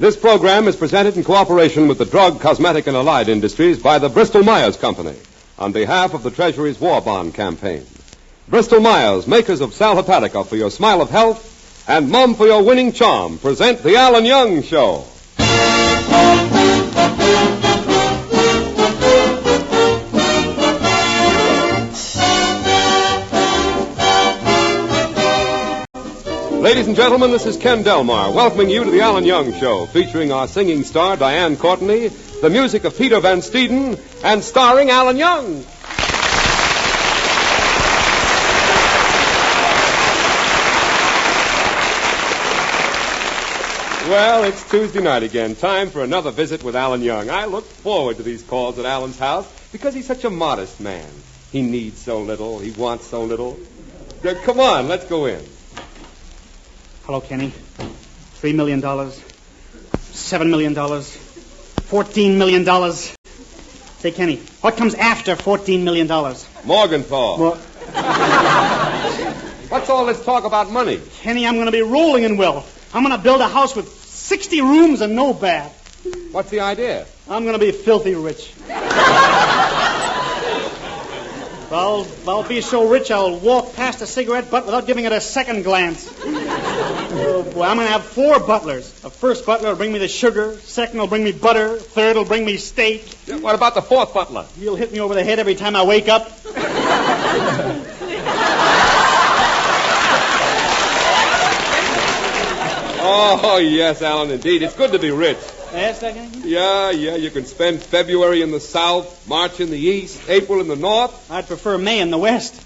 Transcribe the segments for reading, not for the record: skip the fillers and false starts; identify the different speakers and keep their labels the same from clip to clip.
Speaker 1: This program is presented in cooperation with the Drug, Cosmetic, and Allied Industries by the Bristol-Myers Company on behalf of the Treasury's War Bond Campaign. Bristol-Myers, makers of Sal Hepatica for your smile of health and Mum for your winning charm, present The Alan Young Show. Ladies and gentlemen, this is Ken Delmar welcoming you to the Alan Young Show, featuring our singing star Diane Courtney, the music of Peter Van Steeden, and starring Alan Young. Well, it's Tuesday night again. Time for another visit with Alan Young. I look forward to these calls at Alan's house because he's such a modest man. He needs so little. He wants so little. Come on, let's go in.
Speaker 2: Hello, Kenny. $3 million. $7 million. $14 million. Say, Kenny, what comes after $14 million?
Speaker 1: Morgenthau.
Speaker 2: Well,
Speaker 1: what's all this talk about money?
Speaker 2: Kenny, I'm going to be rolling in wealth. I'm going to build a house with 60 rooms and no bath.
Speaker 1: What's the idea?
Speaker 2: I'm going to be filthy rich. I'll be so rich I'll walk past a cigarette butt without giving it a second glance. Oh, boy, I'm going to have 4 butlers. The first butler will bring me the sugar. Second will bring me butter. Third will bring me steak.
Speaker 1: What about the 4th butler?
Speaker 2: He'll hit me over the head every time I wake up.
Speaker 1: Oh, yes, Alan, indeed. It's good to be rich.
Speaker 2: Yes, Kenny?
Speaker 1: Yeah, you can spend February in the South, March in the East, April in the North.
Speaker 2: I'd prefer May in the West.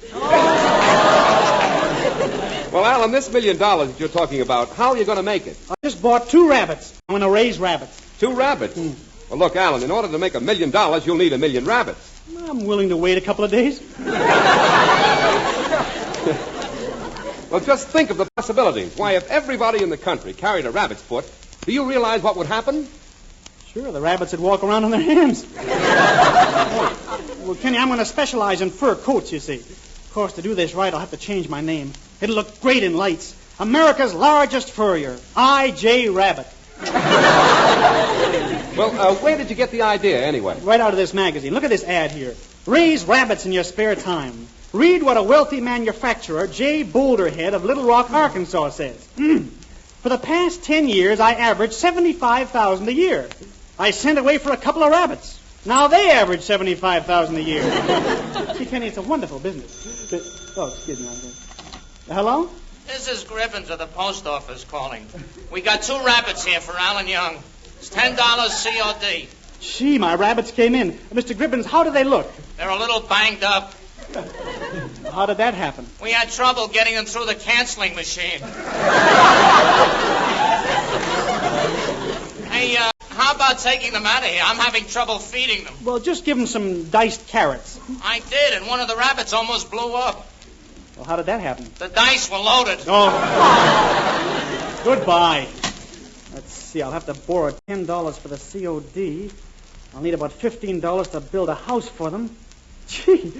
Speaker 1: Well, Alan, this $1 million that you're talking about, how are you going to make it?
Speaker 2: I just bought 2 rabbits. I'm going to raise rabbits.
Speaker 1: 2 rabbits? Well, look, Alan, in order to make $1 million, you'll need 1 million rabbits.
Speaker 2: I'm willing to wait a couple of days.
Speaker 1: Well, just think of the possibilities. Why, if everybody in the country carried a rabbit's foot, do you realize what would happen?
Speaker 2: Sure, the rabbits would walk around on their hands. Well, Kenny, I'm going to specialize in fur coats, you see. Of course, to do this right, I'll have to change my name. It'll look great in lights. America's largest furrier, I.J. Rabbit.
Speaker 1: Well, where did you get the idea, anyway?
Speaker 2: Right out of this magazine. Look at this ad here. Raise rabbits in your spare time. Read what a wealthy manufacturer, J. Boulderhead of Little Rock, Arkansas, says. For the past 10 years, I averaged $75,000 a year. I sent away for a couple of rabbits. Now they average $75,000 a year. See, Kenny, it's a wonderful business. Excuse me. Hello?
Speaker 3: This is Gribbons of the post office calling. We got 2 rabbits here for Alan Young. It's $10 COD.
Speaker 2: Gee, my rabbits came in. Mr. Gribbons, how do they look?
Speaker 3: They're a little banged up.
Speaker 2: How did that happen?
Speaker 3: We had trouble getting them through the canceling machine. Hey, how about taking them out of here? I'm having trouble feeding them.
Speaker 2: Well, just give them some diced carrots.
Speaker 3: I did, and one of the rabbits almost blew up.
Speaker 2: Well, how did that happen?
Speaker 3: The dice were loaded.
Speaker 2: Oh. Goodbye. Let's see, I'll have to borrow $10 for the COD. I'll need about $15 to build a house for them. Gee,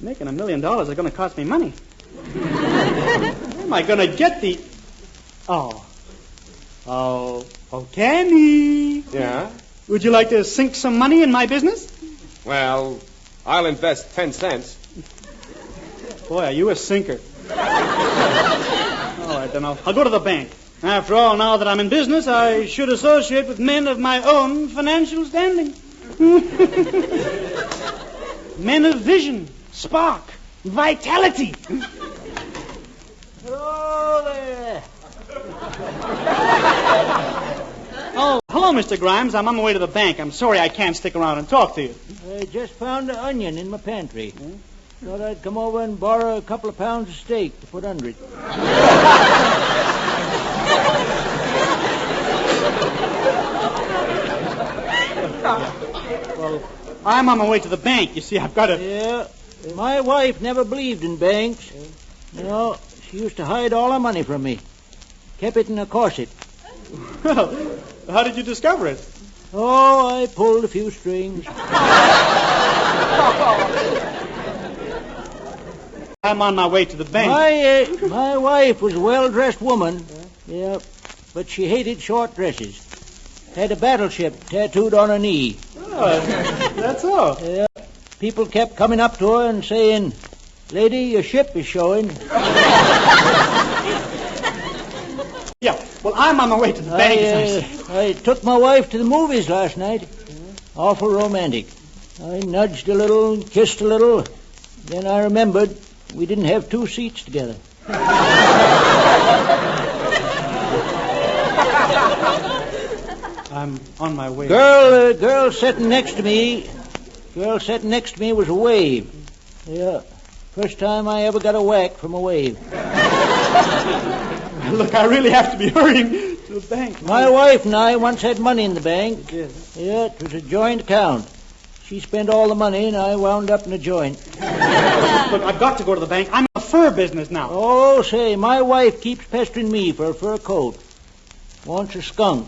Speaker 2: making $1 million is going to cost me money. Where am I going to get the... Oh, Kenny.
Speaker 1: Yeah?
Speaker 2: Would you like to sink some money in my business?
Speaker 1: Well, I'll invest 10 cents.
Speaker 2: Boy, are you a sinker. All right, then I'll go to the bank. After all, now that I'm in business, I should associate with men of my own financial standing. Men of vision, spark, vitality.
Speaker 4: Hello there.
Speaker 2: Oh, hello, Mr. Grimes. I'm on my way to the bank. I'm sorry I can't stick around and talk to you.
Speaker 4: I just found an onion in my pantry. Thought I'd come over and borrow a couple of pounds of steak to put under it.
Speaker 2: Well, I'm on my way to the bank. You see, I've got to...
Speaker 4: Yeah, my wife never believed in banks. You know, she used to hide all her money from me. Kept it in a corset.
Speaker 2: Well, how did you discover it?
Speaker 4: Oh, I pulled a few strings.
Speaker 2: I'm on my way to the bank.
Speaker 4: My wife was a well-dressed woman. Yeah, but she hated short dresses. had a battleship tattooed on her knee.
Speaker 2: Oh, that's all.
Speaker 4: People kept coming up to her and saying, "Lady, your ship is showing."
Speaker 2: Yeah, well, I'm on my way to the bank.
Speaker 4: I took my wife to the movies last night. Awful romantic. I nudged a little, kissed a little. Then I remembered we didn't have 2 seats together.
Speaker 2: I'm on my way.
Speaker 4: Girl sitting next to me was a wave. Yeah, first time I ever got a whack from a wave.
Speaker 2: Look, I really have to be hurrying to the bank.
Speaker 4: My wife and I once had money in the bank.
Speaker 2: Yes.
Speaker 4: Yeah, it was a joint account. She spent all the money and I wound up in a joint.
Speaker 2: Look, I've got to go to the bank. I'm in the fur business now.
Speaker 4: Oh, say, my wife keeps pestering me for a fur coat. Wants a skunk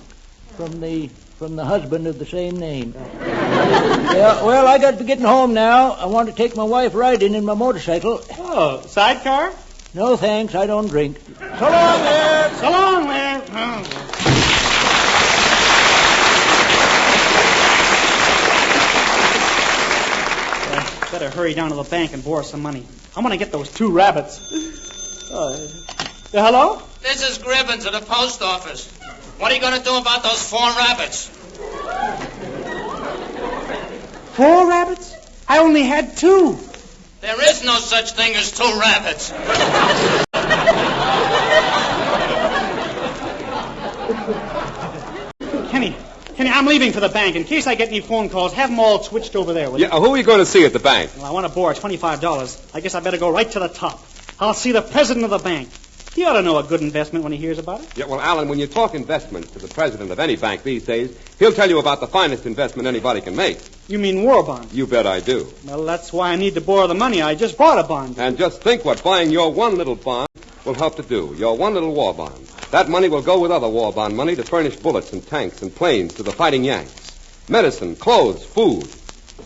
Speaker 4: from the husband of the same name. Yeah, well, I got to be getting home now. I want to take my wife riding in my motorcycle.
Speaker 2: Oh, sidecar?
Speaker 4: No, thanks. I don't drink. So long there.
Speaker 2: So long there. Oh. Better hurry down to the bank and borrow some money. I'm going to get those 2 rabbits. Hello?
Speaker 3: This is Gribbons at the post office. What are you going to do about those 4 rabbits?
Speaker 2: 4 rabbits? I only had 2.
Speaker 3: There is no such thing as 2 rabbits.
Speaker 2: Kenny, I'm leaving for the bank. In case I get any phone calls, have them all switched over there.
Speaker 1: Yeah, who are you going to see at the bank?
Speaker 2: Well, I want to borrow $25. I guess I better go right to the top. I'll see the president of the bank. He ought to know a good investment when he hears about it.
Speaker 1: Yeah, well, Alan, when you talk investments to the president of any bank these days, he'll tell you about the finest investment anybody can make.
Speaker 2: You mean war bonds?
Speaker 1: You bet I do.
Speaker 2: Well, that's why I need to borrow the money. I just bought a bond.
Speaker 1: And just think what buying your one little bond will help to do. Your one little war bond. That money will go with other war bond money to furnish bullets and tanks and planes to the fighting Yanks. Medicine, clothes, food.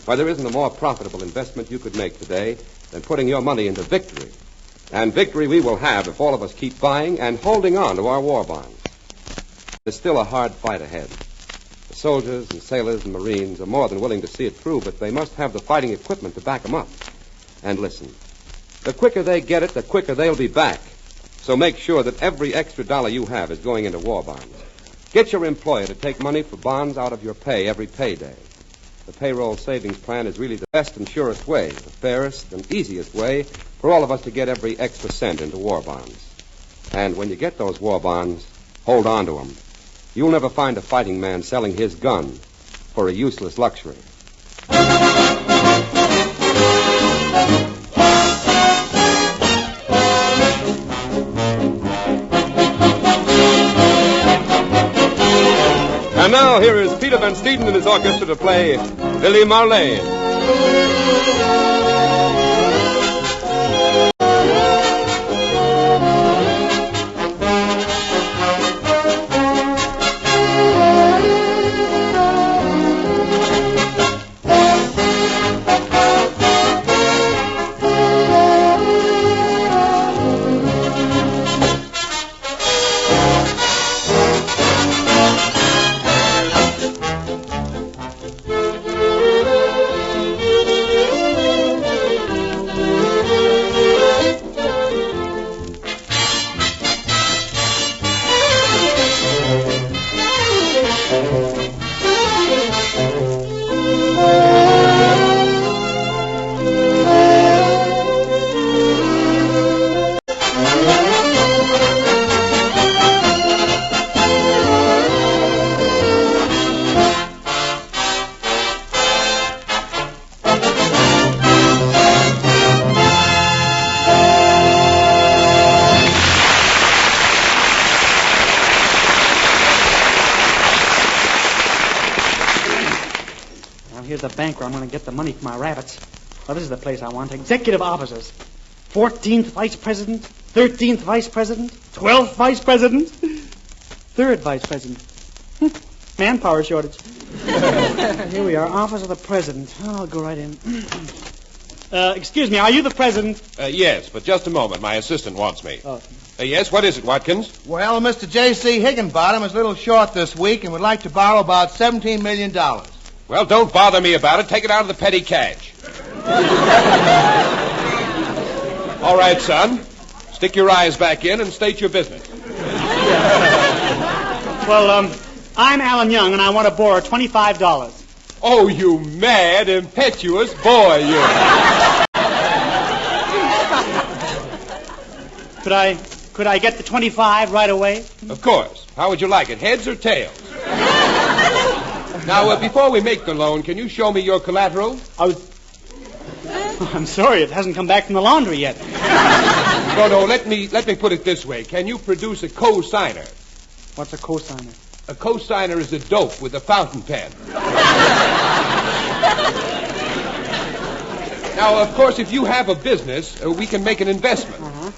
Speaker 1: Why, there isn't a more profitable investment you could make today than putting your money into victory. And victory we will have if all of us keep buying and holding on to our war bonds. There's still a hard fight ahead. The soldiers and sailors and Marines are more than willing to see it through, but they must have the fighting equipment to back them up. And listen, the quicker they get it, the quicker they'll be back. So make sure that every extra dollar you have is going into war bonds. Get your employer to take money for bonds out of your pay every payday. The payroll savings plan is really the best and surest way, the fairest and easiest way for all of us to get every extra cent into war bonds. And when you get those war bonds, hold on to them. You'll never find a fighting man selling his gun for a useless luxury. And now here is Peter Van Steeden and his orchestra to play Billy Marley.
Speaker 2: Here's the bank where I'm going to get the money for my rabbits. Well, this is the place I want. Executive officers. 14th vice president, 13th vice president, 12th vice president, 3rd vice president. Manpower shortage. Here we are, office of the president. I'll go right in. Excuse me, are you the president?
Speaker 5: Yes, but just a moment. My assistant wants me.
Speaker 2: Oh.
Speaker 5: Yes, what is it, Watkins?
Speaker 6: Well, Mr. J.C. Higginbottom is a little short this week and would like to borrow about $17 million.
Speaker 5: Well, don't bother me about it. Take it out of the petty cash. All right, son. Stick your eyes back in and state your business.
Speaker 2: Well, I'm Alan Young, and I want to borrow $25.
Speaker 1: Oh, you mad, impetuous boy, you.
Speaker 2: Could I get the 25 right away?
Speaker 5: Of course. How would you like it, heads or tails? Now, before we make the loan, can you show me your collateral?
Speaker 2: I'm sorry, it hasn't come back from the laundry yet.
Speaker 5: No, let me put it this way. Can you produce a co-signer?
Speaker 2: What's a cosigner?
Speaker 5: A co-signer is a dope with a fountain pen. Now, of course, if you have a business, we can make an investment.
Speaker 2: Uh-huh.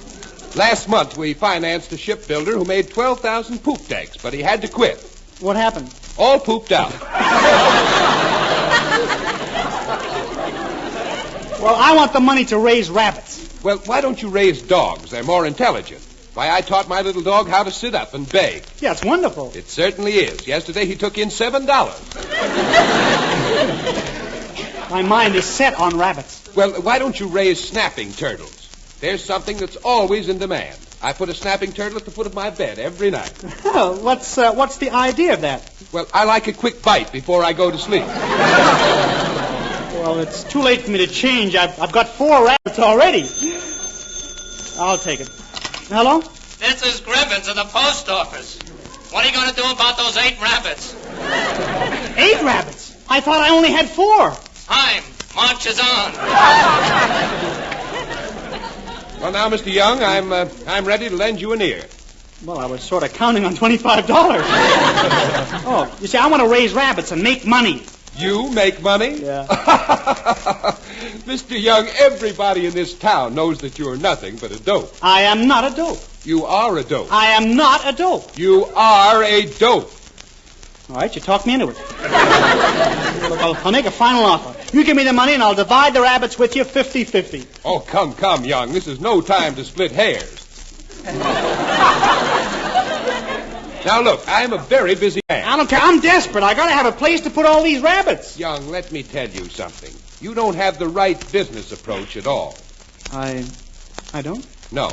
Speaker 5: Last month, we financed a shipbuilder who made 12,000 poop decks, but he had to quit.
Speaker 2: What happened?
Speaker 5: All pooped out.
Speaker 2: Well, I want the money to raise rabbits.
Speaker 5: Well, why don't you raise dogs? They're more intelligent. Why, I taught my little dog how to sit up and beg.
Speaker 2: Yeah, it's wonderful.
Speaker 5: It certainly is. Yesterday, he took in $7.
Speaker 2: My mind is set on rabbits.
Speaker 5: Well, why don't you raise snapping turtles? There's something that's always in demand. I put a snapping turtle at the foot of my bed every night.
Speaker 2: Oh, what's the idea of that?
Speaker 5: Well, I like a quick bite before I go to sleep.
Speaker 2: Well, it's too late for me to change. I've got 4 rabbits already. I'll take it. Hello?
Speaker 3: This is Griffins of the post office. What are you going to do about those 8 rabbits?
Speaker 2: 8 rabbits? I thought I only had 4.
Speaker 3: Time marches on.
Speaker 5: Well, now, Mr. Young, I'm ready to lend you an ear.
Speaker 2: Well, I was sort of counting on $25. Oh, you see, I want to raise rabbits and make money.
Speaker 5: You make money?
Speaker 2: Yeah.
Speaker 5: Mr. Young, everybody in this town knows that you're nothing but a dope.
Speaker 2: I am not a dope.
Speaker 5: You are a dope.
Speaker 2: I am not a dope.
Speaker 5: You are a dope.
Speaker 2: All right, you talked me into it. Look, I'll make a final offer. You give me the money and I'll divide the rabbits with you 50-50.
Speaker 5: Oh, come, Young. This is no time to split hairs. Now, look, I'm a very busy man.
Speaker 2: I don't care. I'm desperate. I got to have a place to put all these rabbits.
Speaker 5: Young, let me tell you something. You don't have the right business approach at all.
Speaker 2: I don't?
Speaker 5: No,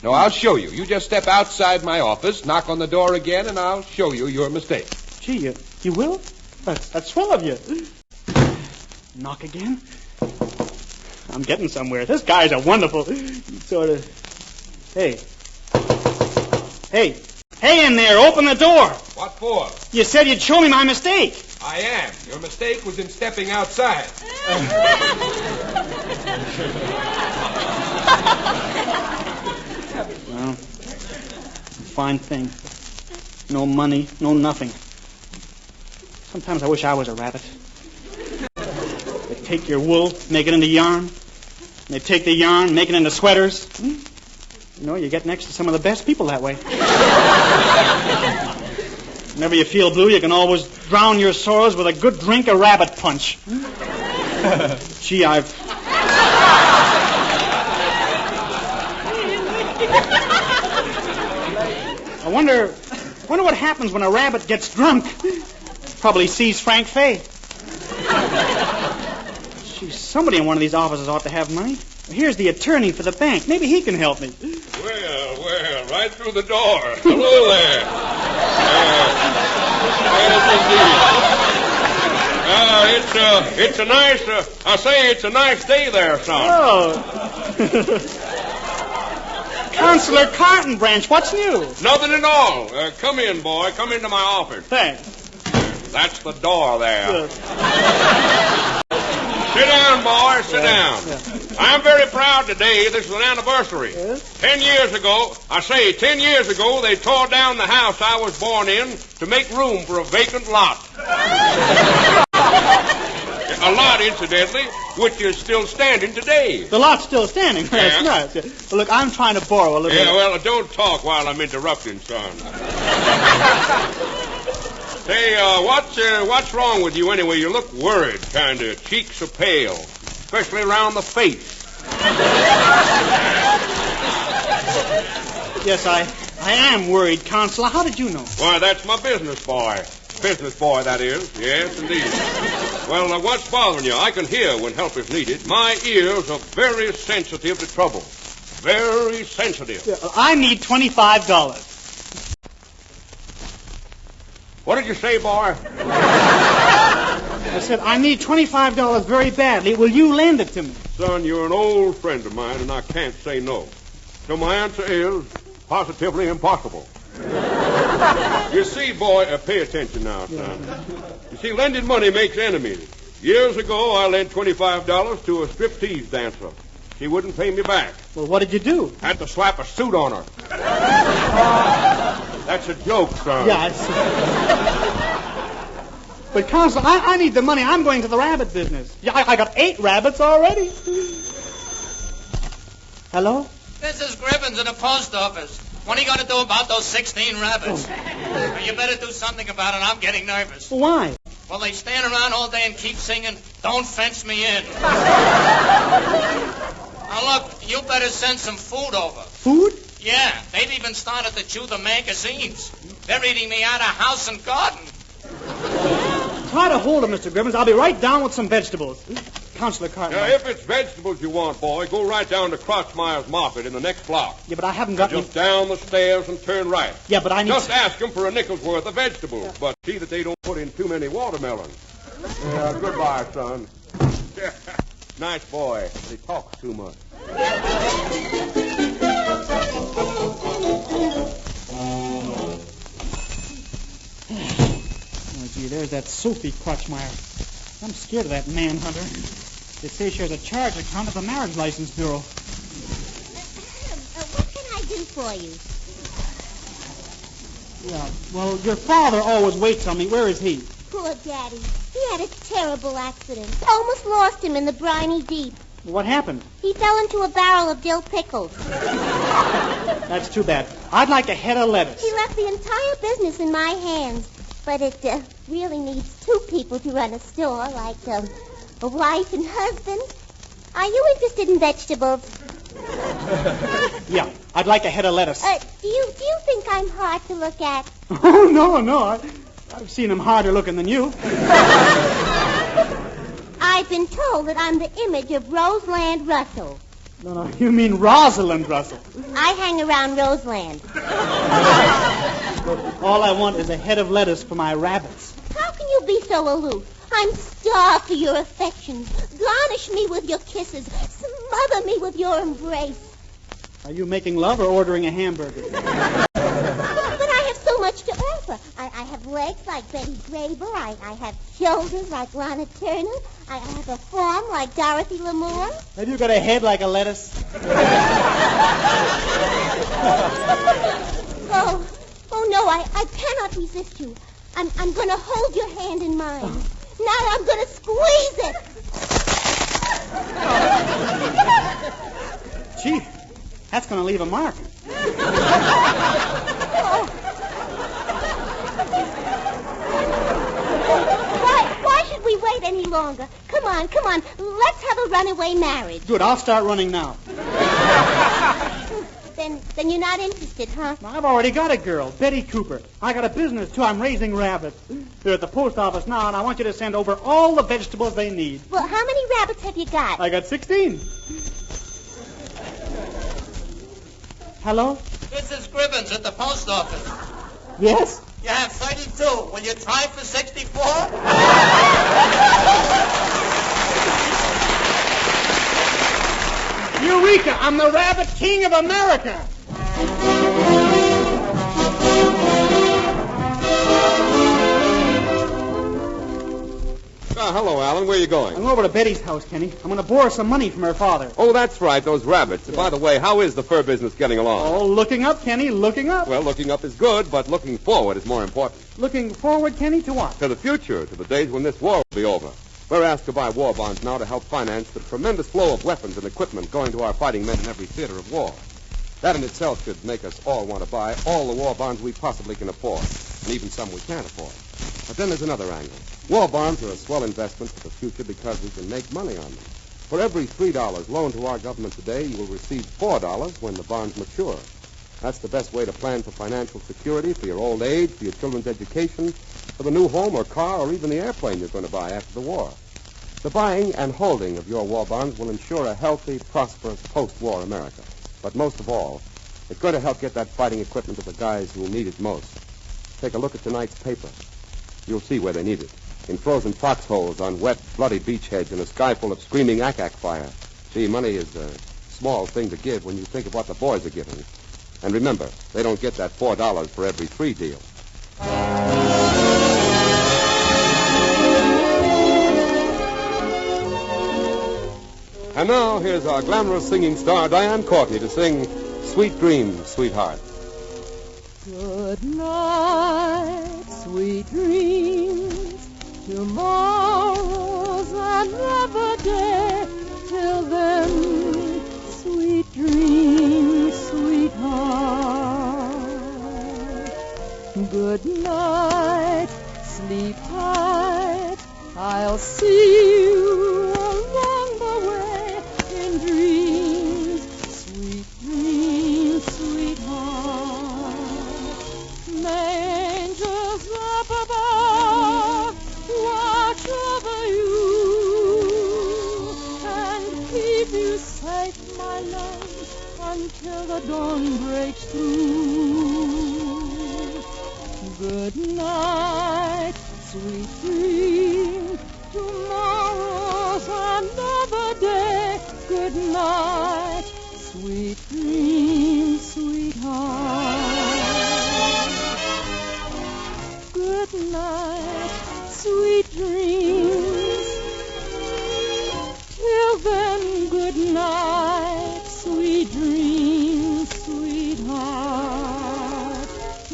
Speaker 5: I'll show you. You just step outside my office, knock on the door again, and I'll show you your mistake.
Speaker 2: Gee, you will? That's swell of you. Knock again? I'm getting somewhere. This guy's a wonderful sort of... Hey in there, open the door.
Speaker 5: What for?
Speaker 2: You said you'd show me my mistake.
Speaker 5: I am. Your mistake was in stepping outside.
Speaker 2: Well, fine thing. No money, no nothing. Sometimes I wish I was a rabbit. They take your wool, make it into yarn. And they take the yarn, make it into sweaters. You know, you get next to some of the best people that way. Whenever you feel blue, you can always drown your sorrows with a good drink of rabbit punch. Gee, I wonder what happens when a rabbit gets drunk. Probably sees Frank Fay. Gee, somebody in one of these offices ought to have money. Here's the attorney for the bank. Maybe he can help me.
Speaker 5: Well, right through the door. Hello there. Yes, indeed. It's a nice, it's a nice day there, son.
Speaker 2: Oh. Counselor Carton-Branch, what's new?
Speaker 5: Nothing at all. Come in, boy. Come into my office.
Speaker 2: Thanks.
Speaker 5: That's the door there.
Speaker 2: Yes.
Speaker 5: Sit down, boy. Sit down.
Speaker 2: Yeah.
Speaker 5: I'm very proud today. This is an anniversary.
Speaker 2: Yes?
Speaker 5: 10 years ago, 10 years ago, they tore down the house I was born in to make room for a vacant lot. A lot, incidentally, which is still standing today.
Speaker 2: The lot's still standing. That's
Speaker 5: Yeah.
Speaker 2: nice. Yeah. Well, look, I'm trying to borrow a little
Speaker 5: Yeah,
Speaker 2: bit.
Speaker 5: well, don't talk while I'm interrupting, son. Say, what's wrong with you anyway? You look worried, kind of. Cheeks are pale. especially around the face.
Speaker 2: Yes, I am worried, Counselor. How did you know?
Speaker 5: Why, that's my business boy. Business boy, that is. Yes, indeed. Well, now, what's bothering you? I can hear when help is needed. My ears are very sensitive to trouble. Very sensitive.
Speaker 2: I need $25.
Speaker 5: What did you say, boy?
Speaker 2: I said, I need $25 very badly. Will you lend it to me?
Speaker 5: Son, you're an old friend of mine, and I can't say no. So my answer is positively impossible. You see, boy, pay attention now, son. You see, lending money makes enemies. Years ago, I lent $25 to a striptease dancer. She wouldn't pay me back.
Speaker 2: Well, what did you do?
Speaker 5: Had to slap a suit on her. That's a joke, son.
Speaker 2: Yeah, I see. But, Counselor, I need the money. I'm going to the rabbit business. Yeah, I got 8 rabbits already. Hello?
Speaker 3: This is Gribbons in the post office. What are you going to do about those 16 rabbits? Well, you better do something about it. I'm getting nervous.
Speaker 2: Why?
Speaker 3: Well, they stand around all day and keep singing, "Don't fence me in." Now, look, you better send some food over.
Speaker 2: Food?
Speaker 3: Yeah, they've even started to chew the magazines. They're eating me out of house and garden.
Speaker 2: Try to hold him, Mr. Gribbons. I'll be right down with some vegetables. Counselor Cartwright.
Speaker 5: Now, if it's vegetables you want, boy, go right down to Crotchmeyer's Market in the next block.
Speaker 2: Yeah, but I haven't got
Speaker 5: Just down the stairs and turn right.
Speaker 2: Yeah, but I need...
Speaker 5: Just ask them for a nickel's worth of vegetables, but see that they don't put in too many watermelons. Goodbye, son. Nice boy. He talks too much.
Speaker 2: Oh, gee, there's that Sophie Crotchmeyer. I'm scared of that manhunter. They say she has a charge account at the Marriage License Bureau.
Speaker 7: What can I do for you?
Speaker 2: Yeah, well, your father always waits on me. Where is he?
Speaker 7: Poor Daddy. He had a terrible accident. Almost lost him in the briny deep.
Speaker 2: What happened?
Speaker 7: He fell into a barrel of dill pickles.
Speaker 2: That's too bad. I'd like a head of lettuce.
Speaker 7: He left the entire business in my hands. But it really needs 2 people to run a store, like a wife and husband. Are you interested in vegetables?
Speaker 2: Yeah, I'd like a head of lettuce.
Speaker 7: Do you think I'm hard to look at?
Speaker 2: Oh, no. I've seen him harder looking than you.
Speaker 7: I've been told that I'm the image of Roseland Russell.
Speaker 2: No, you mean Rosalind Russell.
Speaker 7: I hang around Roseland.
Speaker 2: All I want is a head of lettuce for my rabbits.
Speaker 7: How can you be so aloof? I'm starved for your affections. Garnish me with your kisses. Smother me with your embrace.
Speaker 2: Are you making love or ordering a hamburger?
Speaker 7: But I have so much to offer. I have legs like Betty Graber. I have shoulders like Lana Turner. I have a form like Dorothy Lamour.
Speaker 2: Have you got a head like a lettuce?
Speaker 7: Oh no, I cannot resist you. I'm going to hold your hand in mine. Now I'm going to squeeze it.
Speaker 2: Gee, that's going to leave a mark.
Speaker 7: Why should we wait any longer? Come on. Let's have a runaway marriage.
Speaker 2: Good, I'll start running now.
Speaker 7: Then you're not interested, huh?
Speaker 2: I've already got a girl, Betty Cooper. I got a business, too. I'm raising rabbits. They're at the post office now, and I want you to send over all the vegetables they need.
Speaker 7: Well, how many rabbits have you got?
Speaker 2: I got 16. Hello?
Speaker 3: This is Gribbons at the post office.
Speaker 2: Yes?
Speaker 3: You have 32. Will you try for 64?
Speaker 2: Eureka! I'm the Rabbit King of America!
Speaker 1: Hello, Alan. Where are you going?
Speaker 2: I'm over to Betty's house, Kenny. I'm going to borrow some money from her father.
Speaker 1: Oh, that's right, those rabbits. Yeah. By the way, how is the fur business getting along?
Speaker 2: Oh, looking up, Kenny, looking up.
Speaker 1: Well, looking up is good, but looking forward is more important.
Speaker 2: Looking forward, Kenny, to what?
Speaker 1: To the future, to the days when this war will be over. We're asked to buy war bonds now to help finance the tremendous flow of weapons and equipment going to our fighting men in every theater of war. That in itself should make us all want to buy all the war bonds we possibly can afford, and even some we can't afford. But then there's another angle. War bonds are a swell investment for the future because we can make money on them. For every $3 loaned to our government today, you will receive $4 when the bonds mature. That's the best way to plan for financial security, for your old age, for your children's education, for the new home or car, or even the airplane you're going to buy after the war. The buying and holding of your war bonds will ensure a healthy, prosperous post-war America. But most of all, it's going to help get that fighting equipment to the guys who need it most. Take a look at tonight's paper. You'll see where they need it. In frozen foxholes on wet, bloody beachheads in a sky full of screaming ack-ack fire. See, money is a small thing to give when you think of what the boys are giving. And remember, they don't get that $4 for every $3 deal. And now, here's our glamorous singing star, Diane Courtney, to sing Sweet Dreams, Sweetheart.
Speaker 8: Good night, sweet dreams. Tomorrow's another day. Till then, sweet dreams, sweetheart. Good night, sleep tight. I'll see you along the way in dreams, sweetheart. May angels up above watch over you and keep you safe, my love, until the dawn breaks through. Good night, sweet dreams. Tomorrow's another day. Good night, sweet dreams, sweetheart. Good night, sweet dreams. Till then, good night, sweet dreams, sweetheart.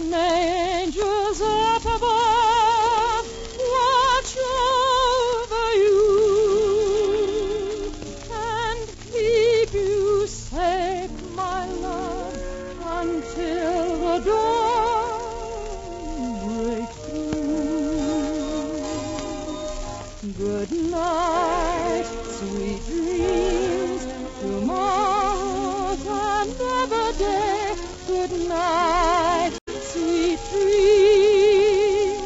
Speaker 8: May angels up above watch over you and keep you safe, my love, until the dawn breaks through. Good night, sweet dreams. Tomorrow's another day. Good night, sweet dreams,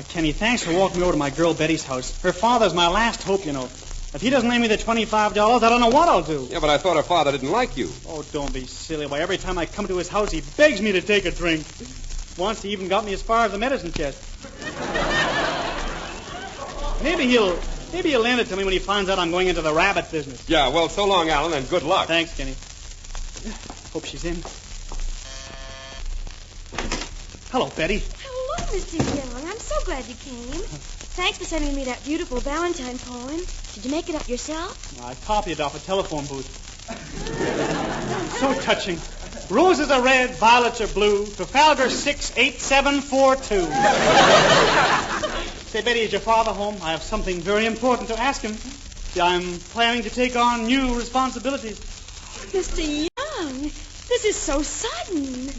Speaker 2: Kenny, thanks for walking me over to my girl Betty's house. Her father's my last hope, you know. If he doesn't lend me the $25, I don't know what I'll do.
Speaker 1: Yeah, but I thought her father didn't like you.
Speaker 2: Oh, don't be silly. Why, every time I come to his house, he begs me to take a drink. Once he even got me as far as the medicine chest. Maybe he'll lend it to me when he finds out I'm going into the rabbit business.
Speaker 1: Yeah, well, so long, Alan, and good luck.
Speaker 2: Thanks, Kenny. Hope she's in. Hello, Betty.
Speaker 9: Hello, Mr. Young. I'm so glad you came. Thanks for sending me that beautiful Valentine poem. Did you make it up yourself?
Speaker 2: I copied it off a telephone booth. So touching. Roses are red, violets are blue. Trafalgar 68742. Say, Betty, is your father home? I have something very important to ask him. See, I'm planning to take on new responsibilities.
Speaker 9: Mr. Young, this is so sudden.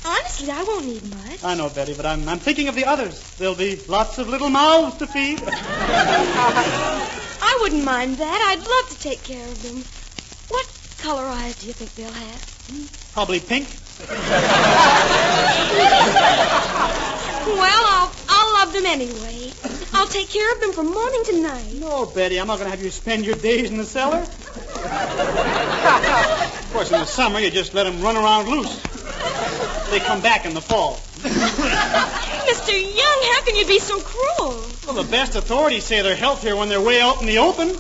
Speaker 9: Honestly, I won't need much.
Speaker 2: I know, Betty, but I'm thinking of the others. There'll be lots of little mouths to feed.
Speaker 9: I wouldn't mind that. I'd love to take care of them. What color eyes do you think they'll have?
Speaker 2: Probably pink.
Speaker 9: Well, I'll love them anyway. I'll take care of them from morning to night.
Speaker 2: No, Betty, I'm not going to have you spend your days in the cellar. Of course, in the summer, you just let them run around loose. They come back in the fall.
Speaker 9: Mr. Young, how can you be so cruel?
Speaker 2: Well, the best authorities say they're healthier when they're way out in the open.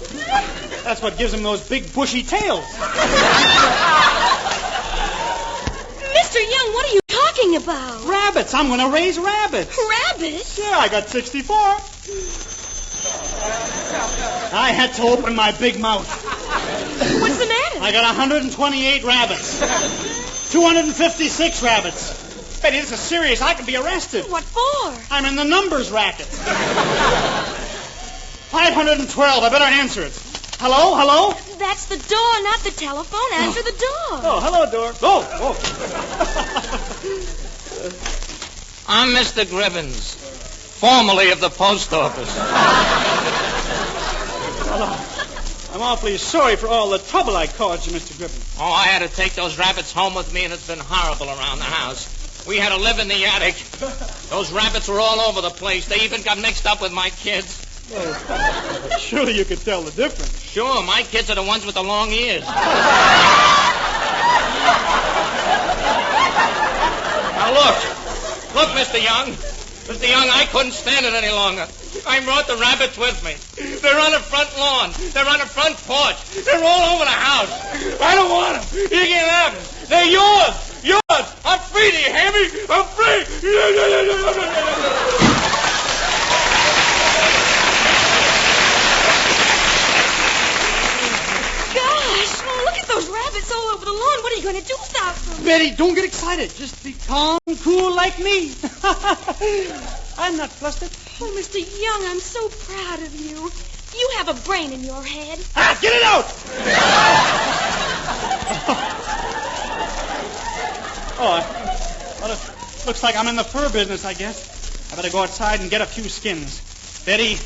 Speaker 2: That's what gives them those big bushy tails.
Speaker 9: Mr. Young, what are you talking about?
Speaker 2: Rabbits. I'm going to raise rabbits.
Speaker 9: Rabbits?
Speaker 2: Yeah, I got 64. I had to open my big mouth.
Speaker 9: What's the matter?
Speaker 2: I got 128 rabbits. 256 rabbits. Betty, this is serious. I could be arrested.
Speaker 9: What for?
Speaker 2: I'm in the numbers racket. 512. I better answer it. Hello?
Speaker 9: That's the door, not the telephone. Answer the door.
Speaker 2: Oh, hello, door. Oh.
Speaker 3: I'm Mr. Gribbons, formerly of the post office.
Speaker 2: I'm awfully sorry for all the trouble I caused you, Mr. Gribbons.
Speaker 3: Oh, I had to take those rabbits home with me, and it's been horrible around the house. We had to live in the attic. Those rabbits were all over the place. They even got mixed up with my kids.
Speaker 2: Well, surely you could tell the difference.
Speaker 3: Sure, my kids are the ones with the long ears. Now, look, Mr. Young. Mr. Young, I couldn't stand it any longer. I brought the rabbits with me. They're on the front lawn. They're on the front porch. They're all over the house. I don't want them. You can have them. They're yours. I'm free, do you hear me? I'm free.
Speaker 9: Gosh, look at those rabbits all over the lawn. What are you going to do without them?
Speaker 2: Betty, don't get excited. Just be calm and cool like me. I'm not flustered.
Speaker 9: Oh, Mr. Young, I'm so proud of you. You have a brain in your head.
Speaker 2: Get it out! Well, it looks like I'm in the fur business, I guess. I better go outside and get a few skins. Betty,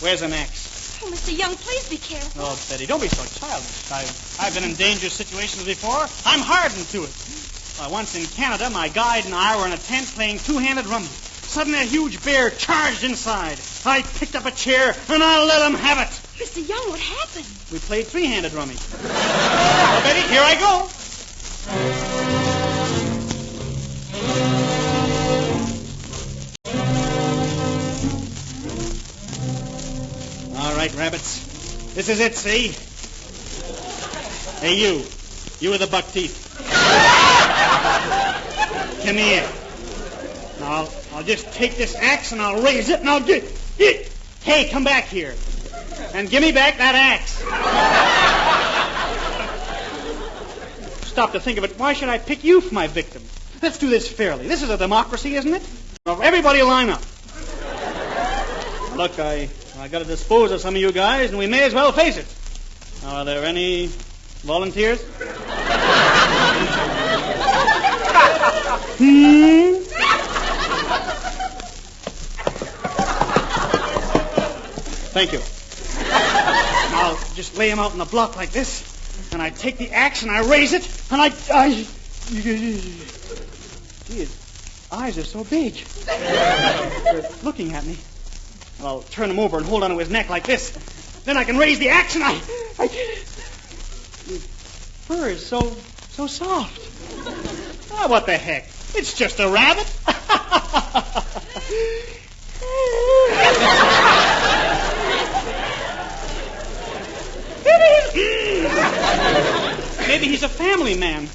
Speaker 2: where's an axe?
Speaker 9: Oh, Mr. Young, please be careful.
Speaker 2: Oh, Betty, don't be so childish. I've been in dangerous situations before. I'm hardened to it. Once in Canada, my guide and I were in a tent playing two-handed rummy. Suddenly, a huge bear charged inside. I picked up a chair, and I let him have it.
Speaker 9: Mr. Young, what happened?
Speaker 2: We played three-handed rummy. Well, Betty, here I go. All right, rabbits. This is it, see? Hey, you. You with the buck teeth. Come here. Now, I'll just take this axe and I'll raise it and I'll get it. Hey, come back here. And give me back that axe. Stop to think of it. Why should I pick you for my victim? Let's do this fairly. This is a democracy, isn't it? Now, everybody line up. Look, I got to dispose of some of you guys, and we may as well face it. Now, are there any volunteers? Thank you. I'll just lay him out in the block like this, and I take the axe and I raise it, and Gee, his eyes are so big. They're looking at me. And I'll turn him over and hold onto his neck like this. Then I can raise the axe and his fur is so soft. Ah, what the heck? It's just a rabbit. Maybe he's a family man.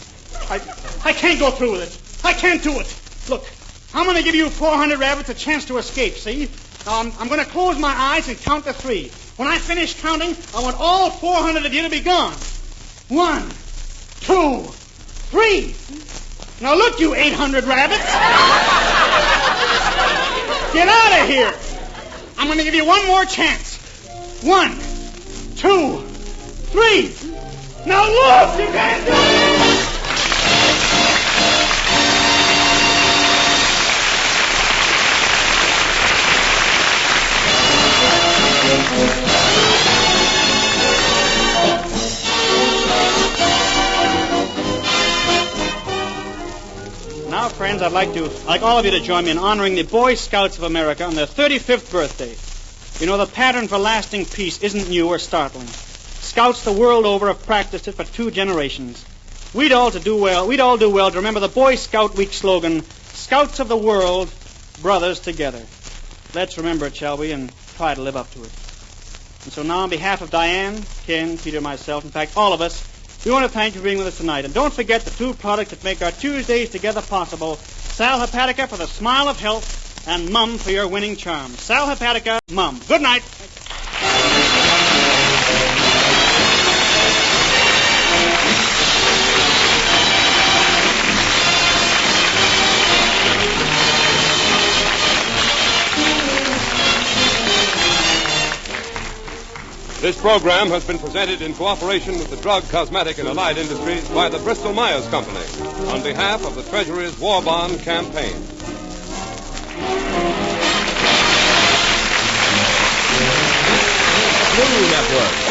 Speaker 2: I can't go through with it. I can't do it. Look, I'm going to give you 400 rabbits a chance to escape, see? I'm going to close my eyes and count to 3. When I finish counting, I want all 400 of you to be gone. 1, 2, 3. Now look, you 800 rabbits. Get out of here. I'm going to give you one more chance. 1, 2, 3. Now look, you can't do it. Now, friends, I'd like all of you to join me in honoring the Boy Scouts of America on their 35th birthday. You know, the pattern for lasting peace isn't new or startling. Scouts the world over have practiced it for 2 generations. We'd all do well to remember the Boy Scout Week slogan, Scouts of the world, brothers together. Let's remember it, shall we, and try to live up to it. And so now, on behalf of Diane, Ken, Peter, myself, in fact, all of us, we want to thank you for being with us tonight. And don't forget the 2 products that make our Tuesdays together possible. Sal Hepatica for the smile of health, and Mum for your winning charm. Sal Hepatica, Mum. Good night.
Speaker 1: This program has been presented in cooperation with the Drug, Cosmetic, and Allied Industries by the Bristol Myers Company on behalf of the Treasury's War Bond Campaign.
Speaker 10: Blue Network.